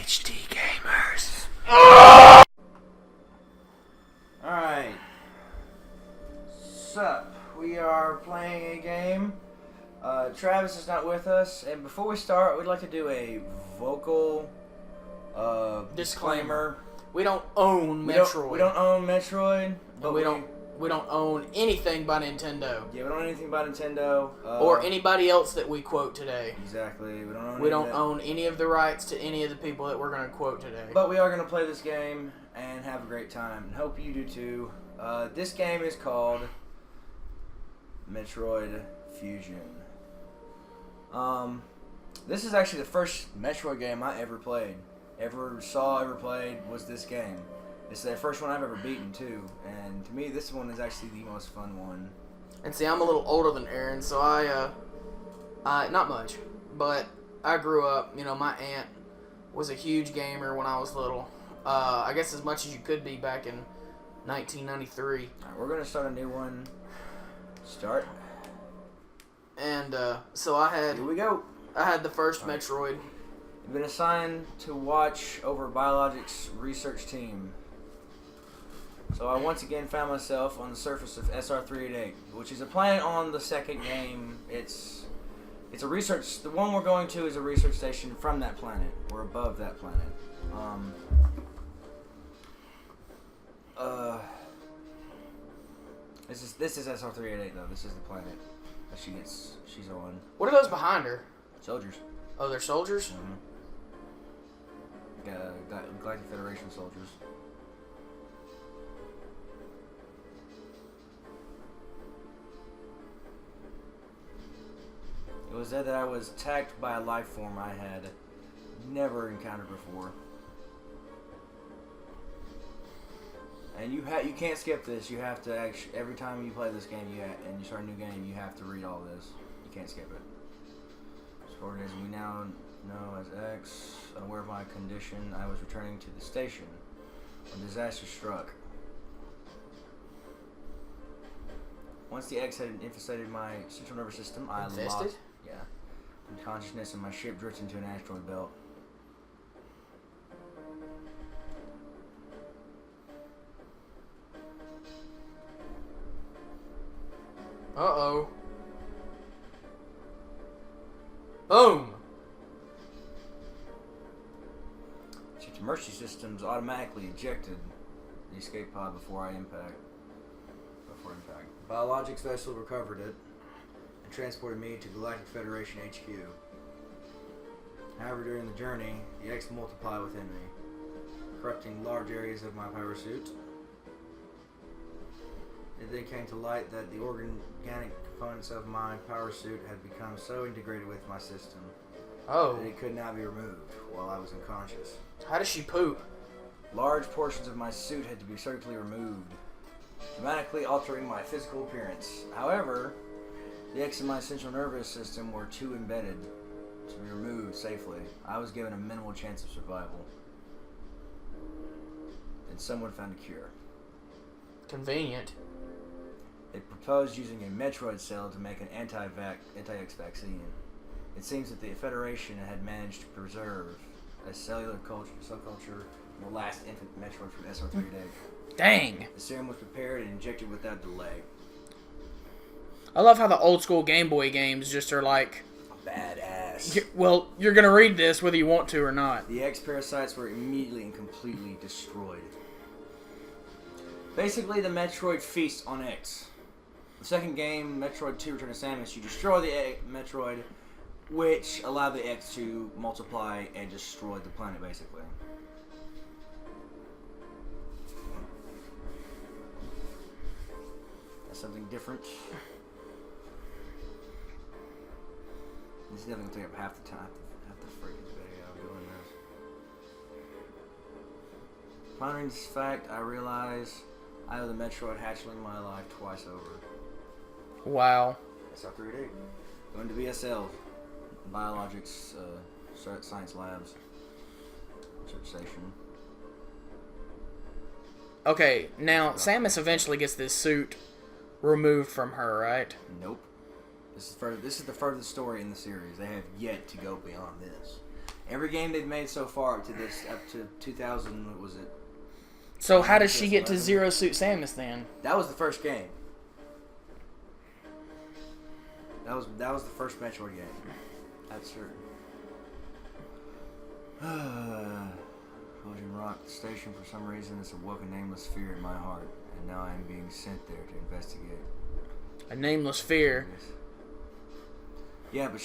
HD gamers. Alright. Sup? We are playing a game. Travis is not with us, and before we start, we'd like to do a vocal disclaimer. We don't own Metroid. We don't own Metroid, but we don't own anything by Nintendo. Yeah, we don't own anything by Nintendo. Or anybody else that we quote today. Exactly. We don't own any of the rights to any of the people that we're going to quote today. But we are going to play this game and have a great time, and hope you do too. This game is called Metroid Fusion. This is actually the first Metroid game I ever played. Ever played was this game. It's the first one I've ever beaten too, and to me this one is actually the most fun one. And see, I'm a little older than Aaron, so I not much, but I grew up, my aunt was a huge gamer when I was little. I guess as much as you could be back in 1993. Alright, we're going to start a new one. Start. And so I had... Here we go. I had the first Metroid. You've been assigned to watch over Biologics research team. So I once again found myself on the surface of SR388, which is a planet on the second game. It's a research... The one we're going to is a research station from that planet. We're above that planet. This is SR388 though. This is the planet that she's on. What are those behind her? Soldiers. Oh, they're soldiers? Galactic Federation soldiers. It was there that I was attacked by a life form I had never encountered before. And you can't skip this. You have to actually, every time you play this game and you start a new game, you have to read all this. You can't skip it. Scored as we now know as X. Unaware of my condition, I was returning to the station when disaster struck. Once the X had infested my central nervous system, I lost consciousness and my ship drifted into an asteroid belt. Uh-oh. Boom! Chief's Mercy systems automatically ejected the escape pod before impact. Biologics vessel recovered it and transported me to Galactic Federation HQ. However, during the journey, the X multiplied within me, corrupting large areas of my power suit. It then came to light that the organic components of my power suit had become so integrated with my system that it could not be removed while I was unconscious. How does she poop? Large portions of my suit had to be surgically removed, dramatically altering my physical appearance. However, the X in my central nervous system were too embedded to be removed safely. I was given a minimal chance of survival. And someone found a cure. Convenient. They proposed using a Metroid cell to make an anti-X vaccine. It seems that the Federation had managed to preserve a cellular subculture in the last infant Metroid from SR388. Dang! The serum was prepared and injected without delay. I love how the old school Game Boy games just are like... Badass. Well, you're going to read this whether you want to or not. The X parasites were immediately and completely destroyed. Basically, the Metroid feasts on X. The second game, Metroid 2 Return to Samus, you destroy the Metroid, which allowed the X to multiply and destroy the planet, basically. That's something different. This is definitely going to take up half the time, half the freaking video doing this. Pondering this fact, I realize I owe the Metroid hatchling my life twice over. Wow. SR388. Going to BSL. Biologics Science Labs. Research Station. Okay, now Samus eventually gets this suit removed from her, right? Nope. This is the furthest story in the series. They have yet to go beyond this. Every game they've made so far up to 2000, what was it? So how does she get to Zero Suit Samus then? That was the first game. That was the first Metroid game. That's certain. Belgian Rock Station, for some reason, it's awoke a nameless fear in my heart, and now I am being sent there to investigate. A nameless fear. Yeah, but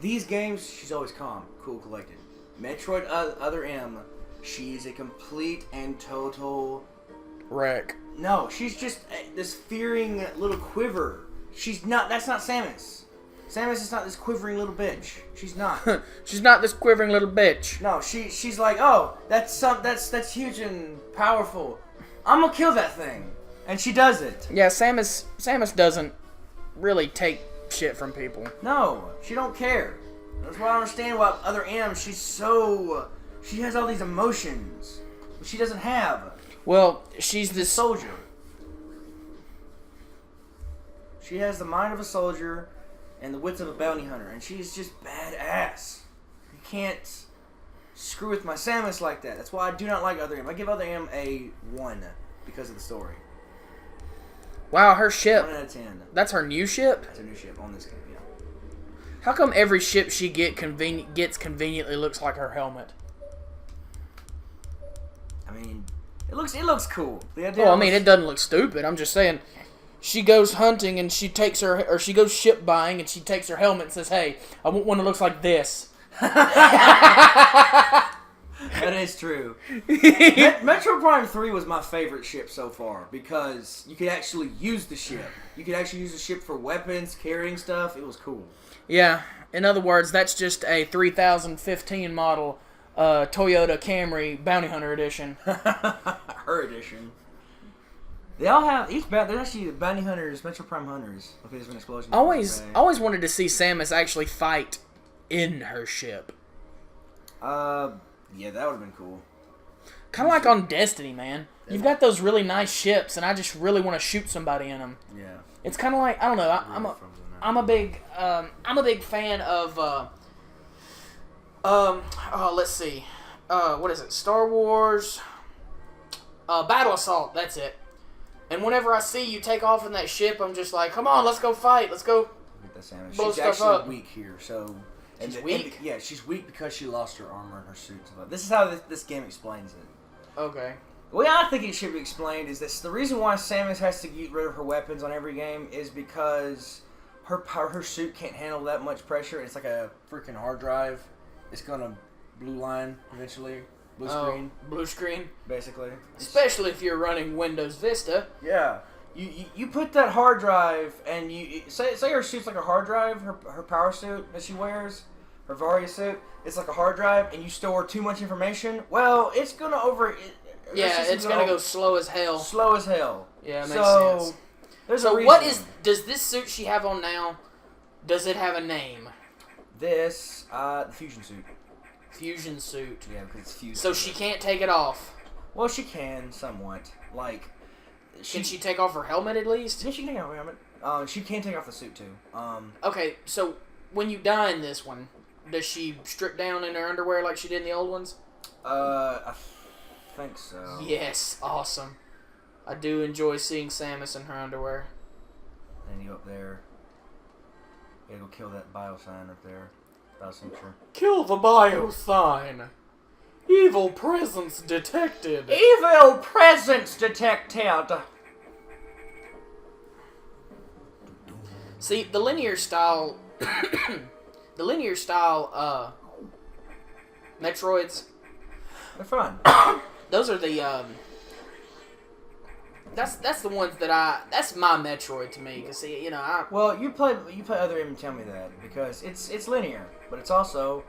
these games, she's always calm, cool, collected. Metroid Other M, she's a complete and total wreck. No, she's just this fearing little quiver. That's not Samus. Samus is not this quivering little bitch. She's not. She's not this quivering little bitch. No, she's like, oh, that's huge and powerful. I'm gonna kill that thing, and she does it. Yeah, Samus doesn't really take shit from people. No, she don't care. That's why I don't understand why Other M. She has all these emotions, but she doesn't have. Well, she's this soldier. She has the mind of a soldier and the wits of a bounty hunter, and she's just badass. You can't screw with my Samus like that. That's why I do not like Other M. I give Other M a 1 because of the story. Wow, her ship. 1 out of 10. That's her new ship? That's her new ship on this game, yeah. How come every ship she gets conveniently looks like her helmet? I mean, it looks cool. Well, I mean, it doesn't look stupid. I'm just saying, she goes hunting and she goes ship buying and she takes her helmet and says, "Hey, I want one that looks like this." That is true. Metro Prime 3 was my favorite ship so far because you could actually use the ship. You could actually use the ship for weapons, carrying stuff. It was cool. Yeah. In other words, that's just a 3015 model Toyota Camry Bounty Hunter Edition. Her edition. They all have they're actually bounty hunters, Metro Prime hunters. Okay, there's an explosion. Always wanted to see Samus actually fight in her ship. Yeah, that would have been cool. Kind of like on Destiny, man. You've got those really nice ships, and I just really want to shoot somebody in them. Yeah. It's kind of like, I don't know. I'm a big fan of let's see, what is it? Star Wars, Battle Assault. That's it. And whenever I see you take off in that ship, I'm just like, come on, let's go fight. Let's go. Blow she's stuff actually up. Weak here, so. She's weak? Yeah, she's weak because she lost her armor and her suit. This is how this game explains it. Okay. The way I think it should be explained is this: the reason why Samus has to get rid of her weapons on every game is because her suit can't handle that much pressure. It's like a freaking hard drive. It's gonna blue line eventually. Blue screen. Blue screen. Basically. Especially if you're running Windows Vista. Yeah. You put that hard drive and you say her suit's like a hard drive. Her power suit that she wears, her Varia suit, it's like a hard drive, and you store too much information. Well, it's gonna it's gonna go slow as hell. Slow as hell. Yeah, it makes sense. So does this suit she have on now? Does it have a name? This the fusion suit. Fusion suit. Yeah, because it's fused. So she can't take it off. Well, she can somewhat. Like. Can she take off her helmet at least? Yeah, she can take off her helmet. She can take off the suit too. Okay, so when you die in this one, does she strip down in her underwear like she did in the old ones? I think so. Yes, awesome. I do enjoy seeing Samus in her underwear. Then you go up there. You gotta go kill that bio sign up there. Biosignature. Kill the bio sign. Evil presence detected. Evil presence detected. See, the linear style Metroids, they're fun. Those are the that's the ones that's my Metroid to me. Cause see, well, you play Other M and tell me that because it's linear, but it's also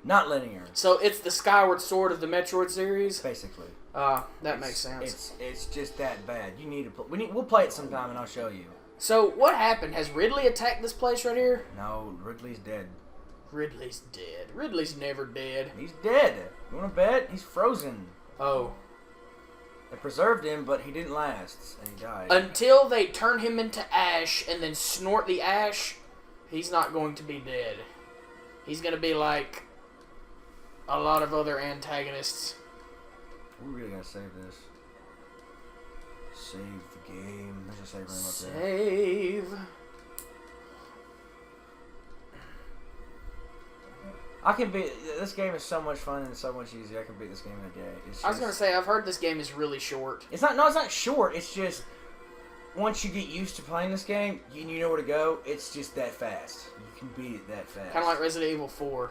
not linear. So it's the Skyward Sword of the Metroid series? Basically. That makes sense. It's just that bad. You need to play. We'll play it sometime and I'll show you. So what happened? Has Ridley attacked this place right here? No, Ridley's dead. Ridley's dead. Ridley's never dead. He's dead. You want to bet? He's frozen. Oh. They preserved him, but he didn't last, and he died. Until they turn him into ash and then snort the ash, he's not going to be dead. He's going to be like a lot of other antagonists. We really gotta save this. Save the game. There's a save room up there. Save. I can beat this game. Is so much fun and so much easier. I can beat this game in a day. I was gonna say I've heard this game is really short. It's not. No, it's not short. It's just once you get used to playing this game, you know where to go. It's just that fast. You can beat it that fast. Kind of like Resident Evil 4.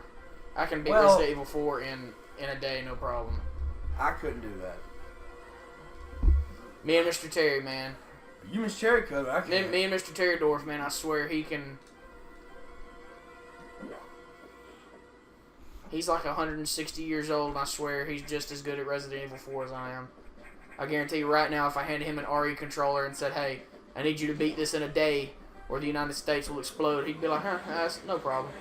I can beat Well, Resident Evil 4 in a day, no problem. I couldn't do that. Me and Mr. Terry, man. You Miss Cherry Coat. I can't. Me and Mr. Terry Dorf, man. I swear he can. He's like 160 years old, and I swear he's just as good at Resident Evil 4 as I am. I guarantee you right now, if I handed him an RE controller and said, hey, I need you to beat this in a day or the United States will explode, he'd be like, huh, that's no problem.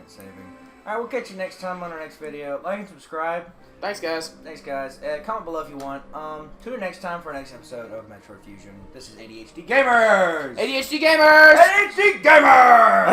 Saving. Alright, we'll catch you next time on our next video. Like and subscribe. Thanks, guys. Thanks, guys. Comment below if you want. Tune in next time for our next episode of Metroid Fusion. This is ADHD Gamers! ADHD Gamers! ADHD Gamers!